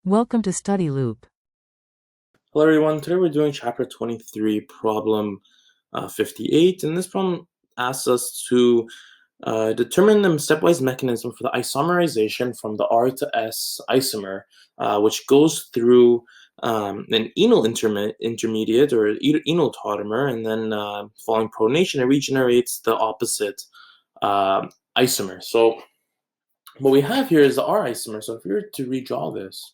Welcome to Study Loop. Hello everyone, today we're doing chapter 23, problem 58, and this problem asks us to determine the stepwise mechanism for the isomerization from the R to S isomer, which goes through an enol intermediate or enol tautomer, and then following pronation, it regenerates the opposite isomer. So what we have here is the R isomer, so if we were to redraw this,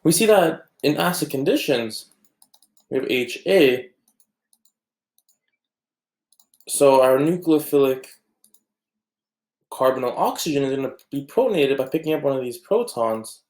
we see that in acid conditions, we have HA, so our nucleophilic carbonyl oxygen is going to be protonated by picking up one of these protons.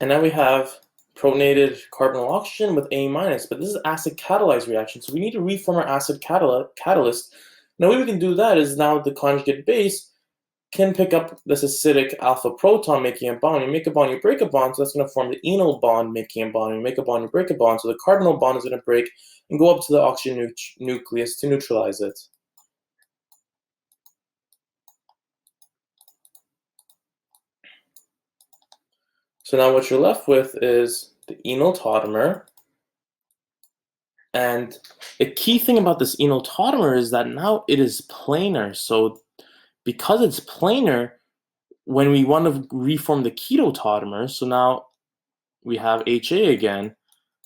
And now we have protonated carbonyl oxygen with A-, but this is acid catalyzed reaction, so we need to reform our acid catalyst. Now the way we can do that is now the conjugate base can pick up this acidic alpha proton making a bond. You make a bond, you break a bond, so that's going to form the enol bond making a bond. You make a bond, you break a bond, so the carbonyl bond is going to break and go up to the oxygen nucleus to neutralize it. So now what you're left with is the enol tautomer. And a key thing about this enol tautomer is that now it is planar. So because it's planar, when we want to reform the keto tautomer, so now we have HA again.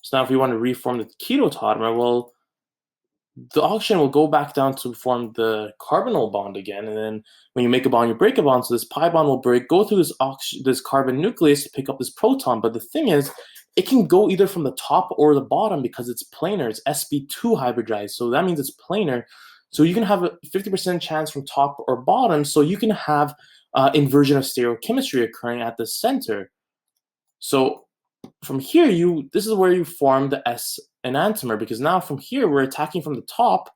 So now if we want to reform the keto tautomer, well, the oxygen will go back down to form the carbonyl bond again, and then when you make a bond, you break a bond, so this pi bond will break, go through this carbon nucleus to pick up this proton. But the thing is, it can go either from the top or the bottom because it's planar. It's sp2 hybridized, so that means it's planar. So you can have a 50% chance from top or bottom, so you can have inversion of stereochemistry occurring at the center. So from here, this is where you form the S enantiomer, because now from here we're attacking from the top.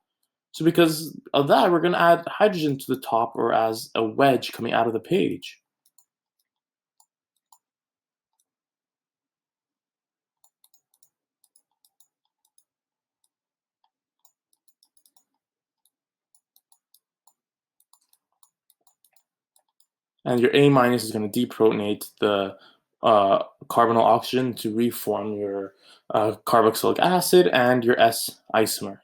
So because of that, we're going to add hydrogen to the top, or as a wedge coming out of the page. And your A- is going to deprotonate the carbonyl oxygen to reform your carboxylic acid and your S isomer.